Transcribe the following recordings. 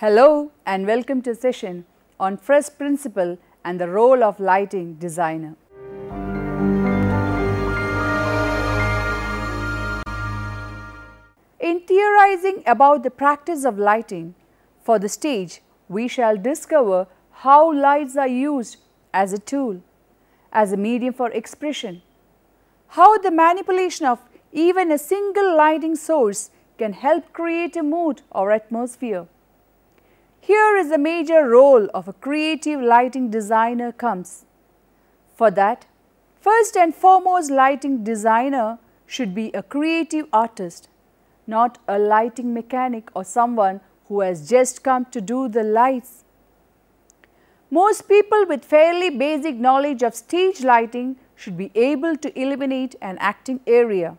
Hello and welcome to a session on first principle and the role of lighting designer. In theorizing about the practice of lighting for the stage, we shall discover how lights are used as a tool, as a medium for expression, how the manipulation of even a single lighting source can help create a mood or atmosphere. Here is the major role of a creative lighting designer comes. For that, first and foremost, lighting designer should be a creative artist, not a lighting mechanic or someone who has just come to do the lights. Most people with fairly basic knowledge of stage lighting should be able to illuminate an acting area.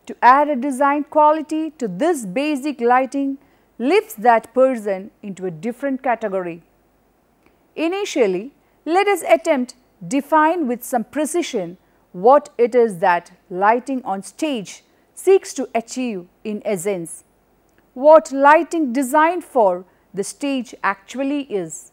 To add a design quality to this basic lighting lifts that person into a different category. Initially, let us attempt define with some precision what it is that lighting on stage seeks to achieve in essence, what lighting designed for the stage actually is.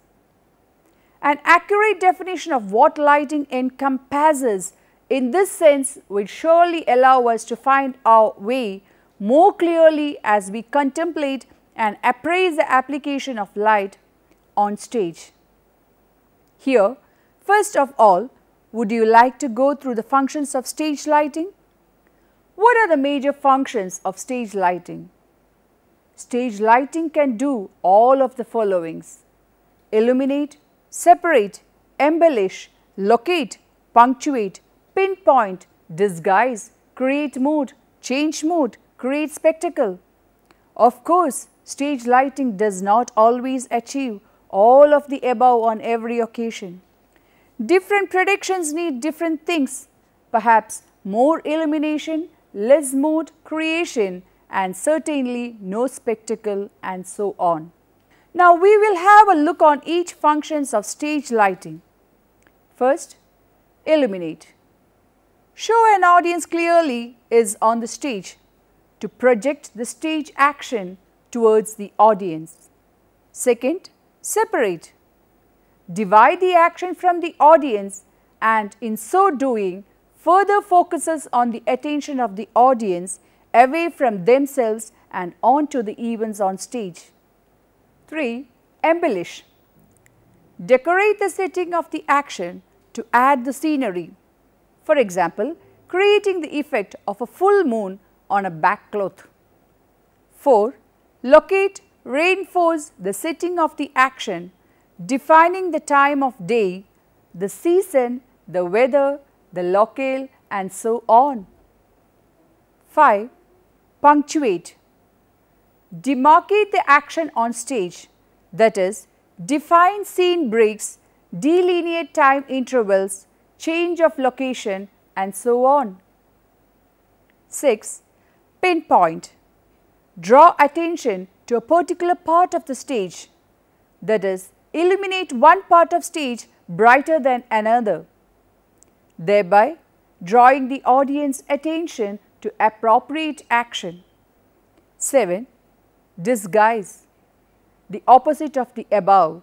An accurate definition of what lighting encompasses in this sense will surely allow us to find our way more clearly as we contemplate and appraise the application of light on stage. Here, first of all, would you like to go through the functions of stage lighting? What are the major functions of stage lighting? Stage lighting can do all of the followings: illuminate, separate, embellish, locate, punctuate, pinpoint, disguise, create mood, change mood, create spectacle. Of course, stage lighting does not always achieve all of the above on every occasion. Different productions need different things, perhaps more illumination, less mood creation, and certainly no spectacle, and so on. Now, we will have a look on each functions of stage lighting. First, illuminate. Show an audience clearly is on the stage to project the stage action towards the audience. Second, separate. Divide the action from the audience and in so doing further focuses on the attention of the audience away from themselves and onto the events on stage. 3. Embellish. Decorate the setting of the action to add the scenery. For example, creating the effect of a full moon on a backcloth. 4. Locate, reinforce the setting of the action, defining the time of day, the season, the weather, the locale, and so on. 5. Punctuate. Demarcate the action on stage, that is, define scene breaks, delineate time intervals, change of location, and so on. 6. Pinpoint. Draw attention to a particular part of the stage, that is, illuminate one part of stage brighter than another, thereby drawing the audience attention to appropriate action. 7. Disguise. The opposite of the above.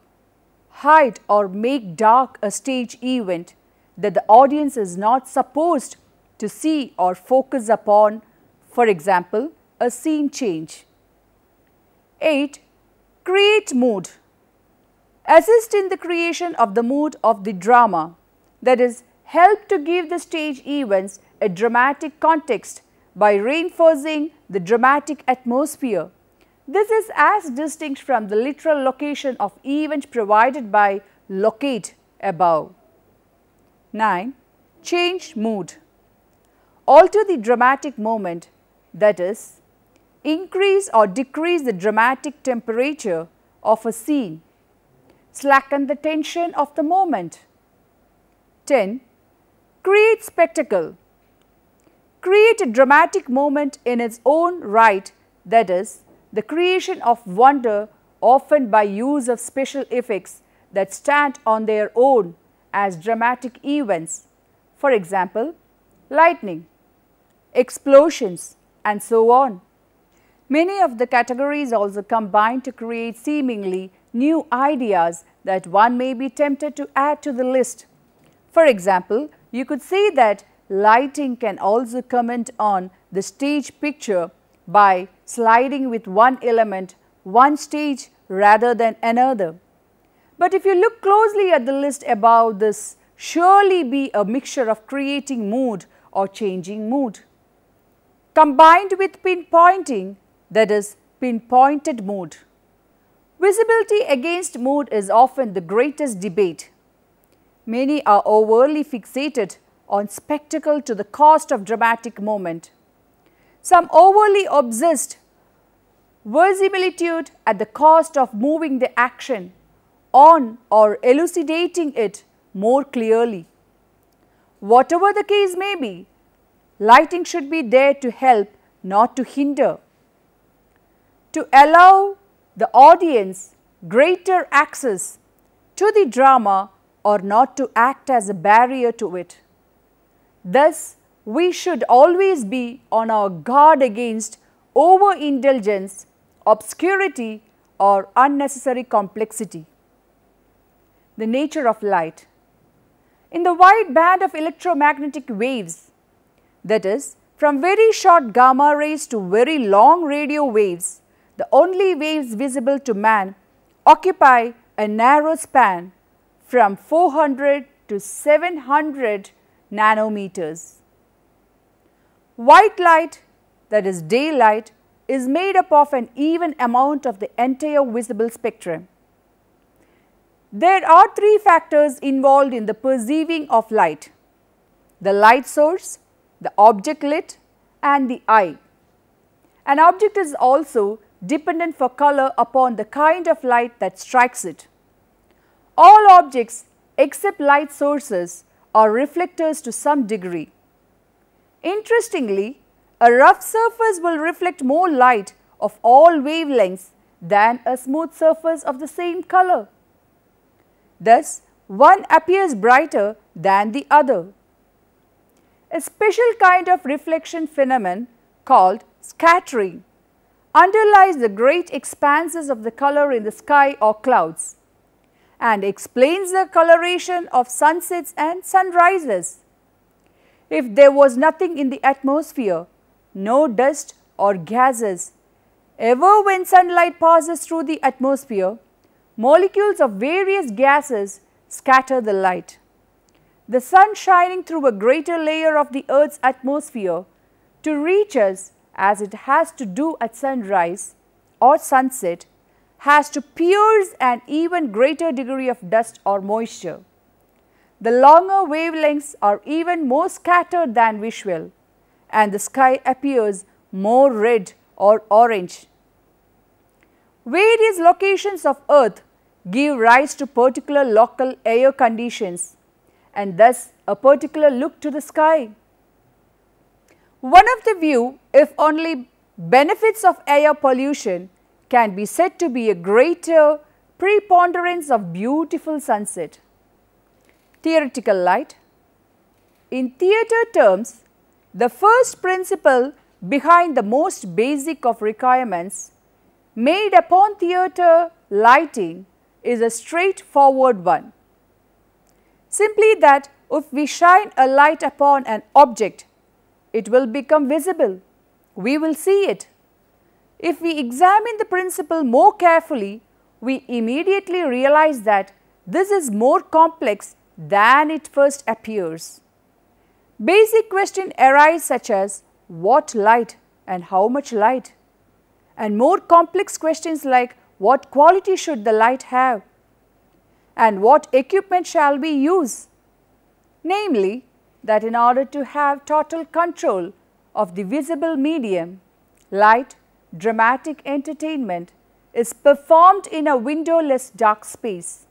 Hide or make dark a stage event that the audience is not supposed to see or focus upon, for example, a scene change. 8. Create mood. Assist in the creation of the mood of the drama, that is, help to give the stage events a dramatic context by reinforcing the dramatic atmosphere. This is as distinct from the literal location of event provided by locate above. 9. Change mood. Alter the dramatic moment, that is, increase or decrease the dramatic temperature of a scene, slacken the tension of the moment. 10. Create spectacle. Create a dramatic moment in its own right, that is, the creation of wonder often by use of special effects that stand on their own as dramatic events, for example, lightning, explosions, and so on. Many of the categories also combine to create seemingly new ideas that one may be tempted to add to the list. For example, you could say that lighting can also comment on the stage picture by sliding with one element, one stage rather than another. But if you look closely at the list above, this surely be a mixture of creating mood or changing mood. Combined with pinpointing, that is pinpointed mood. Visibility against mood is often the greatest debate. Many are overly fixated on spectacle to the cost of dramatic moment. Some overly obsessed verisimilitude at the cost of moving the action on or elucidating it more clearly. Whatever the case may be, lighting should be there to help, not to hinder. To allow the audience greater access to the drama or not to act as a barrier to it. Thus, we should always be on our guard against overindulgence, obscurity or unnecessary complexity. The nature of light. In the wide band of electromagnetic waves, that is, from very short gamma rays to very long radio waves, the only waves visible to man occupy a narrow span from 400 to 700 nanometers. White light, that is daylight, is made up of an even amount of the entire visible spectrum. There are three factors involved in the perceiving of light: the light source, the object lit and the eye. An object is also dependent for color upon the kind of light that strikes it. All objects except light sources are reflectors to some degree. Interestingly, a rough surface will reflect more light of all wavelengths than a smooth surface of the same color. Thus, one appears brighter than the other. A special kind of reflection phenomenon called scattering underlies the great expanses of the color in the sky or clouds and explains the coloration of sunsets and sunrises. If there was nothing in the atmosphere, no dust or gases, ever when sunlight passes through the atmosphere, molecules of various gases scatter the light. The sun shining through a greater layer of the earth's atmosphere to reach us, as it has to do at sunrise or sunset, has to pierce an even greater degree of dust or moisture. The longer wavelengths are even more scattered than visual, and the sky appears more red or orange. Various locations of earth give rise to particular local air conditions and thus a particular look to the sky. One of the view, if only benefits of air pollution, can be said to be a greater preponderance of beautiful sunset. Theoretical light. In theatre terms, the first principle behind the most basic of requirements made upon theatre lighting is a straightforward one. Simply that if we shine a light upon an object, it will become visible. We will see it. If we examine the principle more carefully, we immediately realize that this is more complex than it first appears. Basic questions arise such as what light and how much light, and more complex questions like what quality should the light have and what equipment shall we use. Namely, that in order to have total control of the visible medium, light, dramatic entertainment is performed in a windowless dark space.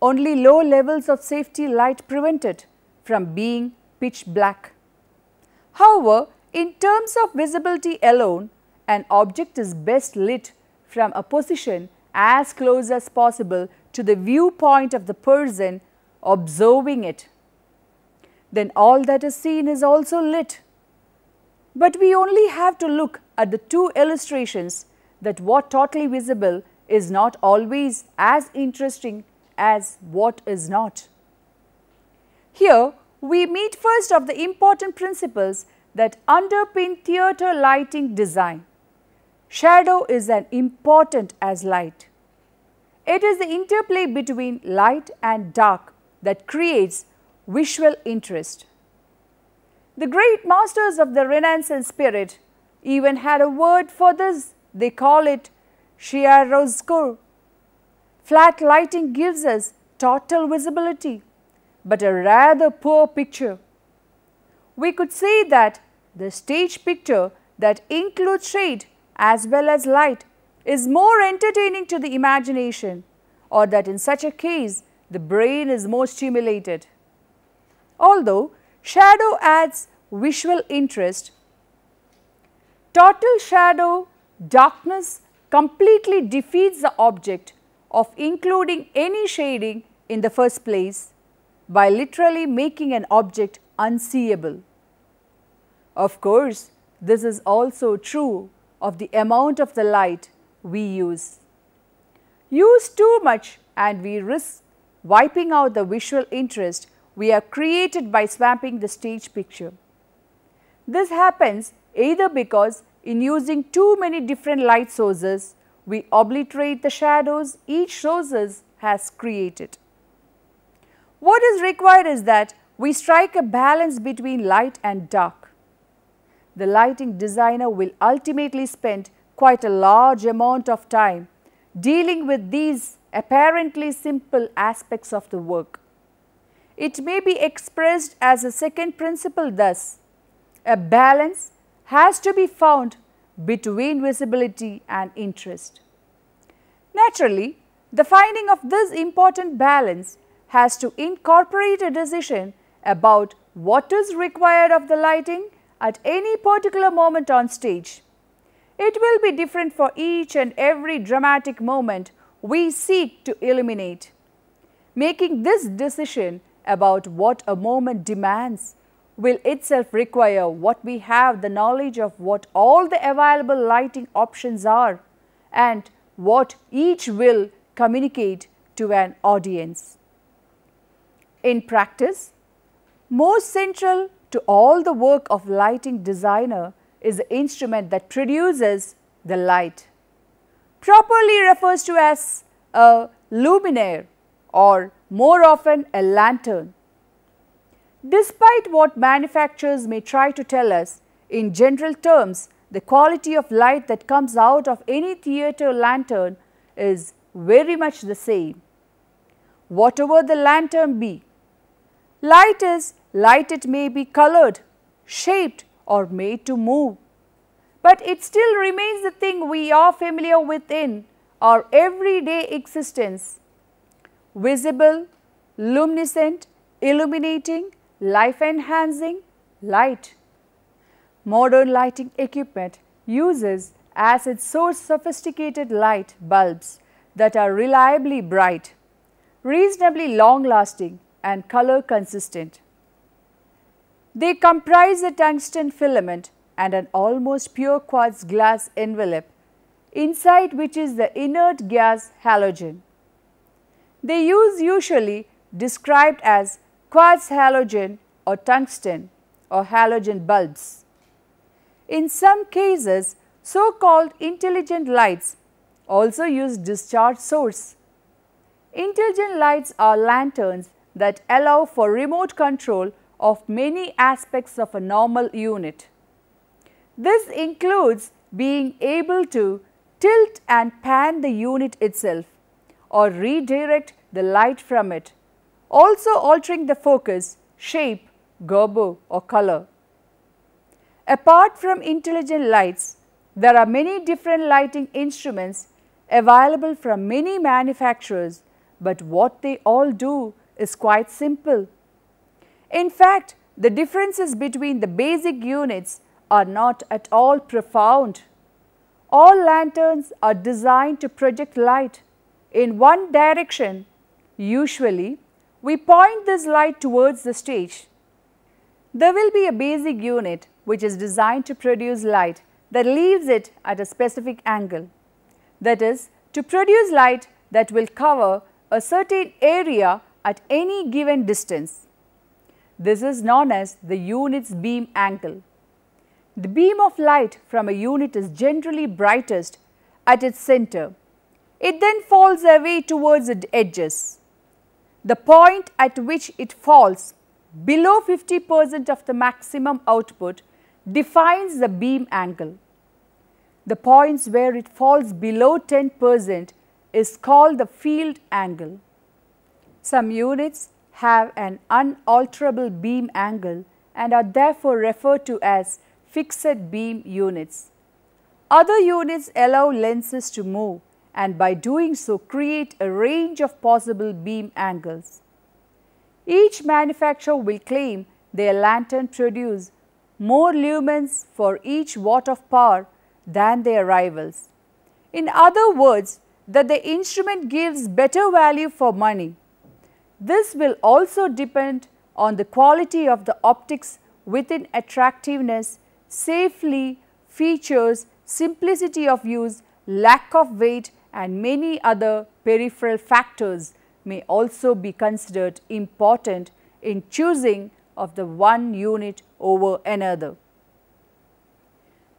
Only low levels of safety light prevent it from being pitch black. However, in terms of visibility alone, an object is best lit from a position as close as possible to the viewpoint of the person observing it. Then all that is seen is also lit. But we only have to look at the two illustrations that what totally visible is not always as interesting as what is not. Here, we meet first of the important principles that underpin theatre lighting design. Shadow is as important as light. It is the interplay between light and dark that creates visual interest. The great masters of the Renaissance spirit even had a word for this. They call it chiaroscuro. Flat lighting gives us total visibility, but a rather poor picture. We could say that the stage picture that includes shade as well as light is more entertaining to the imagination, or that in such a case the brain is more stimulated. Although shadow adds visual interest, total shadow darkness completely defeats the object of including any shading in the first place by literally making an object unseeable. Of course, this is also true of the amount of the light we use. Use too much and we risk wiping out the visual interest we have created by swamping the stage picture. This happens either because in using too many different light sources, we obliterate the shadows each source has created. What is required is that we strike a balance between light and dark. The lighting designer will ultimately spend quite a large amount of time dealing with these apparently simple aspects of the work. It may be expressed as a second principle thus: a balance has to be found between visibility and interest. Naturally, the finding of this important balance has to incorporate a decision about what is required of the lighting at any particular moment on stage. It will be different for each and every dramatic moment we seek to illuminate. Making this decision about what a moment demands will itself require what we have the knowledge of what all the available lighting options are and what each will communicate to an audience. In practice, most central to all the work of lighting designer is the instrument that produces the light, properly refers to as a luminaire or more often a lantern. Despite what manufacturers may try to tell us, in general terms, the quality of light that comes out of any theatre lantern is very much the same. Whatever the lantern be, light is light. It may be colored, shaped or made to move, but it still remains the thing we are familiar with in our everyday existence: visible, luminescent, illuminating, life-enhancing light. Modern lighting equipment uses as its source sophisticated light bulbs that are reliably bright, reasonably long-lasting and color consistent. They comprise a tungsten filament and an almost pure quartz glass envelope, inside which is the inert gas halogen. They use usually described as quartz halogen or tungsten or halogen bulbs. In some cases, so-called intelligent lights also use discharge source. Intelligent lights are lanterns that allow for remote control of many aspects of a normal unit. This includes being able to tilt and pan the unit itself or redirect the light from it, also altering the focus, shape, gobbo or color. Apart from intelligent lights, there are many different lighting instruments available from many manufacturers, but what they all do is quite simple. In fact, the differences between the basic units are not at all profound. All lanterns are designed to project light in one direction. Usually, we point this light towards the stage. There will be a basic unit which is designed to produce light that leaves it at a specific angle. That is, to produce light that will cover a certain area at any given distance. This is known as the unit's beam angle. The beam of light from a unit is generally brightest at its center. It then falls away towards its edges. The point at which it falls below 50% of the maximum output defines the beam angle. The points where it falls below 10% is called the field angle. Some units have an unalterable beam angle and are therefore referred to as fixed beam units. Other units allow lenses to move and by doing so create a range of possible beam angles. Each manufacturer will claim their lantern produces more lumens for each watt of power than their rivals. In other words, that the instrument gives better value for money. This will also depend on the quality of the optics within attractiveness, safety, features, simplicity of use, lack of weight and many other peripheral factors may also be considered important in choosing of the one unit over another.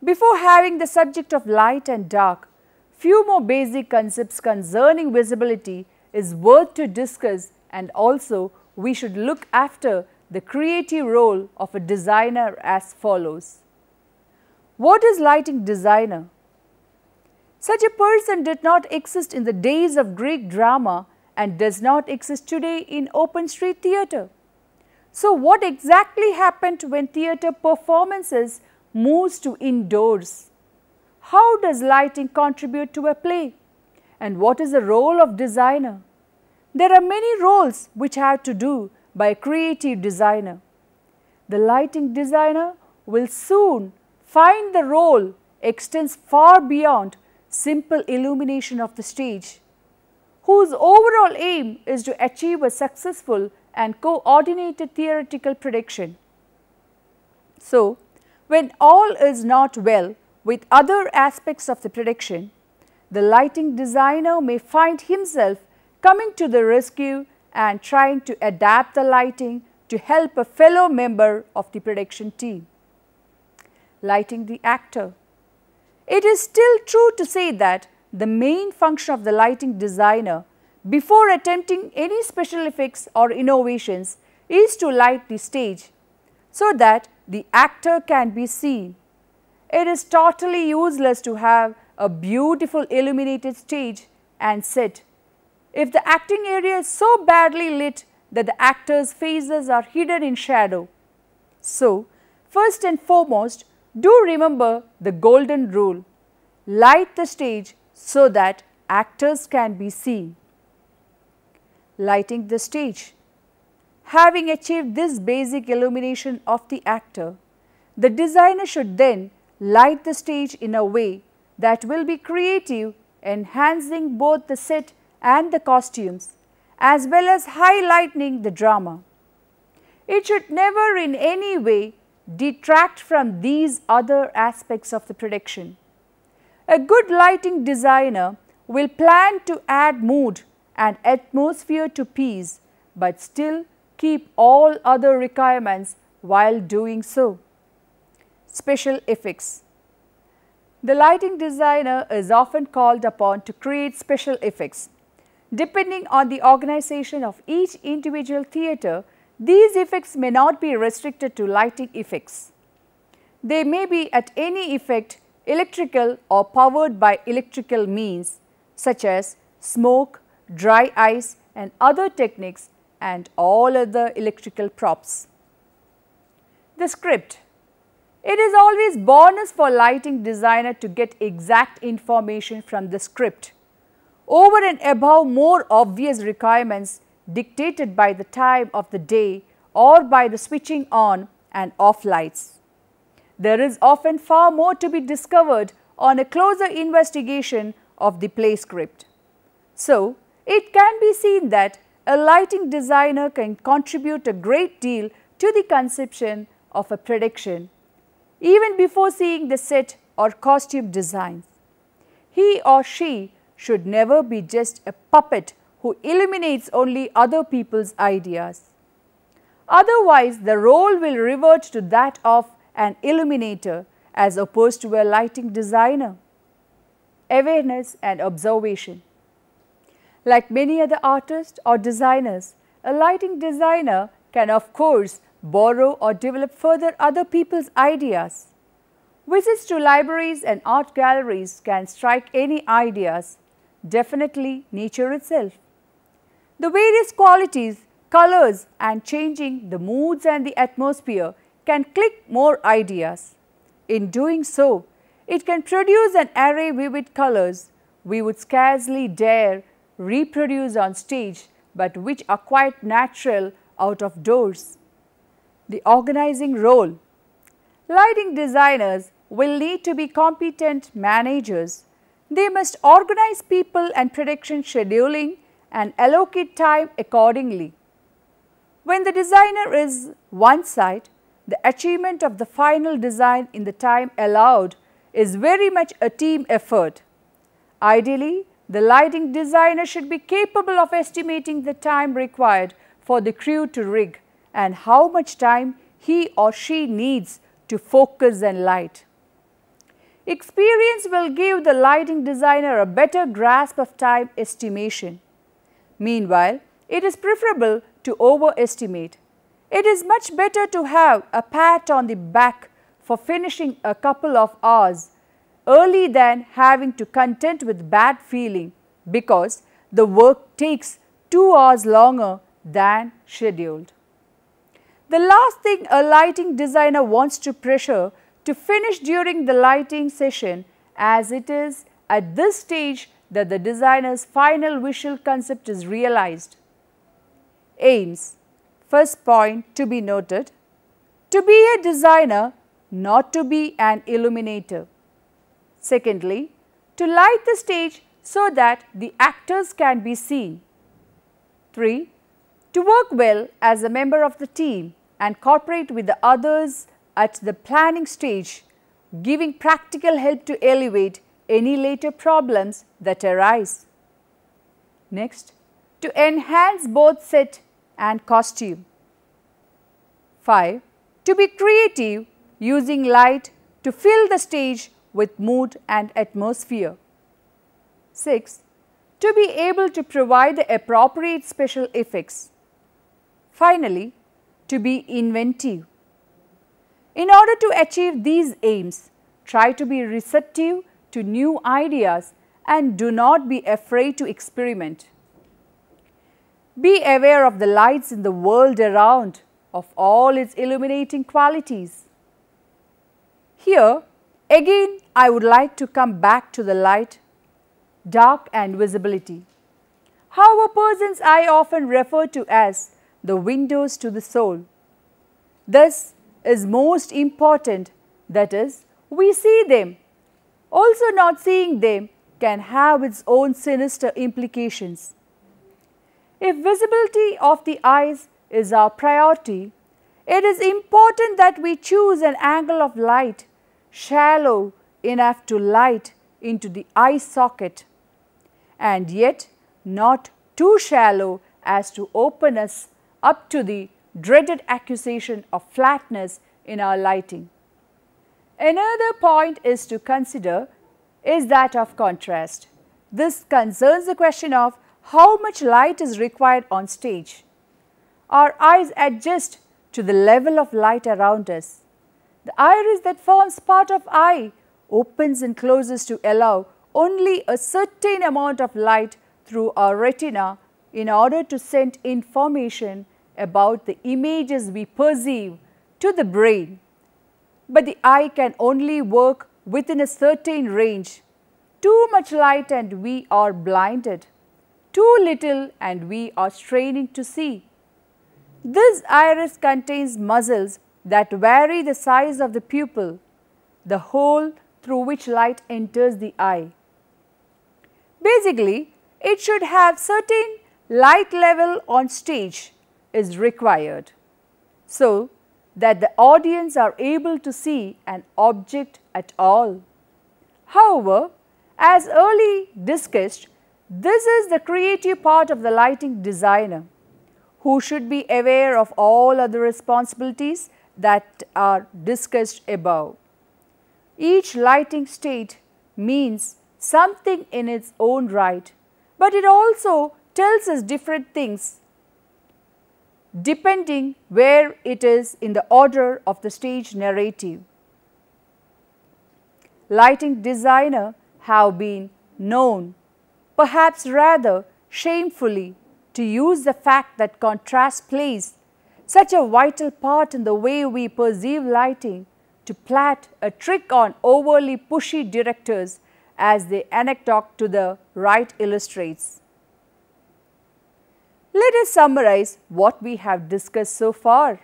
Before having the subject of light and dark, few more basic concepts concerning visibility is worth to discuss, and also we should look after the creative role of a designer as follows. What is lighting designer? Such a person did not exist in the days of Greek drama and does not exist today in open street theatre. So what exactly happened when theatre performances moves to indoors? How does lighting contribute to a play? And what is the role of designer? There are many roles which have to do by a creative designer. The lighting designer will soon find the role extends far beyond simple illumination of the stage, whose overall aim is to achieve a successful and coordinated theatrical production. So, when all is not well with other aspects of the production, the lighting designer may find himself coming to the rescue and trying to adapt the lighting to help a fellow member of the production team. Lighting the actor. It is still true to say that the main function of the lighting designer before attempting any special effects or innovations is to light the stage so that the actor can be seen. It is totally useless to have a beautiful illuminated stage and set if the acting area is so badly lit that the actors' faces are hidden in shadow. So, first and foremost, do remember the golden rule: light the stage so that actors can be seen. Lighting the stage. Having achieved this basic illumination of the actor, the designer should then light the stage in a way that will be creative, enhancing both the set and the costumes, as well as highlighting the drama. It should never in any way detract from these other aspects of the production. A good lighting designer will plan to add mood and atmosphere to piece, but still keep all other requirements while doing so. Special effects. The lighting designer is often called upon to create special effects. Depending on the organization of each individual theatre, these effects may not be restricted to lighting effects. They may be at any effect electrical or powered by electrical means such as smoke, dry ice and other techniques and all other electrical props. The script. It is always bonus for lighting designer to get exact information from the script over and above more obvious requirements dictated by the time of the day or by the switching on and off lights. There is often far more to be discovered on a closer investigation of the play script. So, it can be seen that a lighting designer can contribute a great deal to the conception of a production, even before seeing the set or costume designs. He or she should never be just a puppet who illuminates only other people's ideas. Otherwise, the role will revert to that of an illuminator as opposed to a lighting designer. Awareness and observation. Like many other artists or designers, a lighting designer can of course borrow or develop further other people's ideas. Visits to libraries and art galleries can strike any ideas, definitely nature itself. The various qualities, colors and changing the moods and the atmosphere can click more ideas. In doing so, it can produce an array of vivid colors we would scarcely dare reproduce on stage, but which are quite natural out of doors. The organizing role. Lighting designers will need to be competent managers. They must organize people and production scheduling and allocate time accordingly. When the designer is one side, the achievement of the final design in the time allowed is very much a team effort. Ideally, the lighting designer should be capable of estimating the time required for the crew to rig and how much time he or she needs to focus and light. Experience will give the lighting designer a better grasp of time estimation. Meanwhile, it is preferable to overestimate. It is much better to have a pat on the back for finishing a couple of hours early than having to contend with bad feeling because the work takes 2 hours longer than scheduled. The last thing a lighting designer wants to pressure to finish during the lighting session, as it is at this stage that the designer's final visual concept is realized. Aims. First point to be noted, to be a designer, not to be an illuminator. Secondly, to light the stage so that the actors can be seen. 3. To work well as a member of the team and cooperate with the others at the planning stage, giving practical help to elevate any later problems that arise. Next, to enhance both set and costume. 5. To be creative using light to fill the stage with mood and atmosphere. 6. To be able to provide the appropriate special effects. Finally, to be inventive. In order to achieve these aims, try to be receptive to new ideas and do not be afraid to experiment. Be aware of the lights in the world around, of all its illuminating qualities. Here, again, I would like to come back to the light, dark and visibility. How a person's eye often referred to as the windows to the soul. This is most important, that is, we see them. Also not seeing them can have its own sinister implications. If visibility of the eyes is our priority, it is important that we choose an angle of light shallow enough to light into the eye socket and yet not too shallow as to open us up to the dreaded accusation of flatness in our lighting. Another point is to consider is that of contrast. This concerns the question of how much light is required on stage. Our eyes adjust to the level of light around us. The iris that forms part of eye opens and closes to allow only a certain amount of light through our retina in order to send information about the images we perceive to the brain. But the eye can only work within a certain range. Too much light and we are blinded. Too little and we are straining to see. This iris contains muscles that vary the size of the pupil, the hole through which light enters the eye. Basically, it should have certain light level on stage is required, so that the audience are able to see an object at all. However, as early discussed, this is the creative part of the lighting designer, who should be aware of all other responsibilities that are discussed above. Each lighting state means something in its own right, but it also tells us different things depending where it is in the order of the stage narrative. Lighting designer have been known, perhaps rather shamefully, to use the fact that contrast plays such a vital part in the way we perceive lighting to plait a trick on overly pushy directors, as the anecdote to the right illustrates. Let us summarize what we have discussed so far.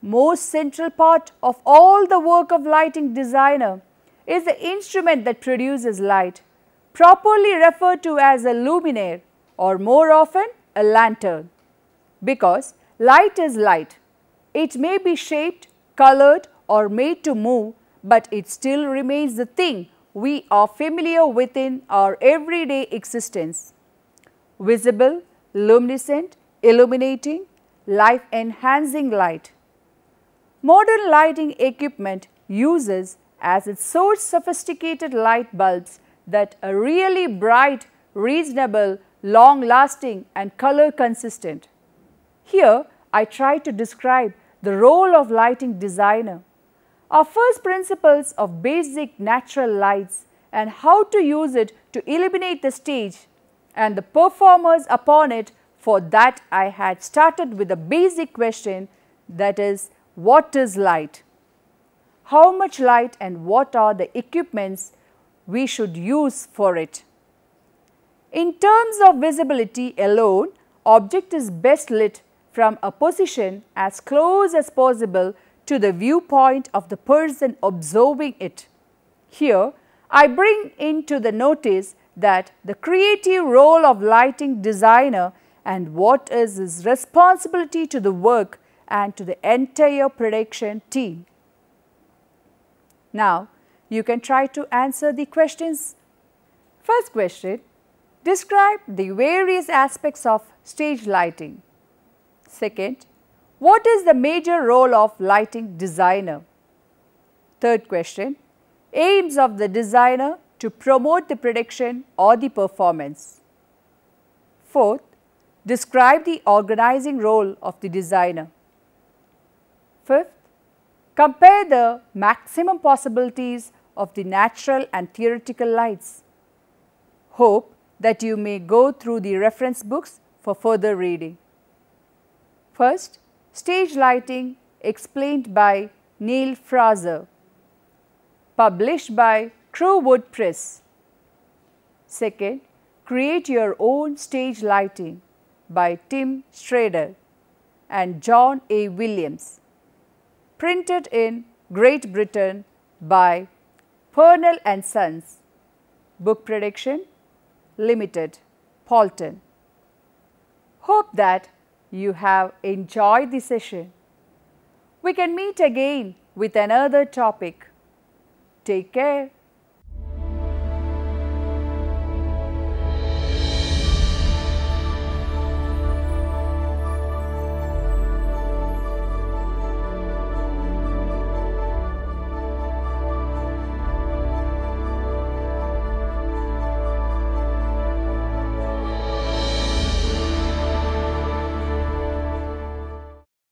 Most central part of all the work of lighting designer is the instrument that produces light, properly referred to as a luminaire or more often a lantern. Because light is light. It may be shaped, colored or made to move, but it still remains the thing we are familiar with in our everyday existence. Visible, luminescent, illuminating, life-enhancing light. Modern lighting equipment uses as its source sophisticated light bulbs that are really bright, reasonable, long-lasting and color consistent. Here, I try to describe the role of lighting designer, our first principles of basic natural lights and how to use it to illuminate the stage, and the performers upon it. For that, I had started with a basic question, that is, what is light? How much light and what are the equipments we should use for it? In terms of visibility alone, object is best lit from a position as close as possible to the viewpoint of the person observing it. Here, I bring into the notice that the creative role of lighting designer and what is his responsibility to the work and to the entire production team. Now, you can try to answer the questions. First question, describe the various aspects of stage lighting. Second, what is the major role of lighting designer? Third question, aims of the designer to promote the production or the performance. Fourth, describe the organizing role of the designer. Fifth, compare the maximum possibilities of the natural and theoretical lights. Hope that you may go through the reference books for further reading. First, stage lighting explained by Neil Fraser, published by Crowwood Press. Second, create your own stage lighting by Tim Schrader and John A. Williams, printed in Great Britain by Purnell and Sons, Book Production Limited, Paulton. Hope that you have enjoyed the session. We can meet again with another topic. Take care.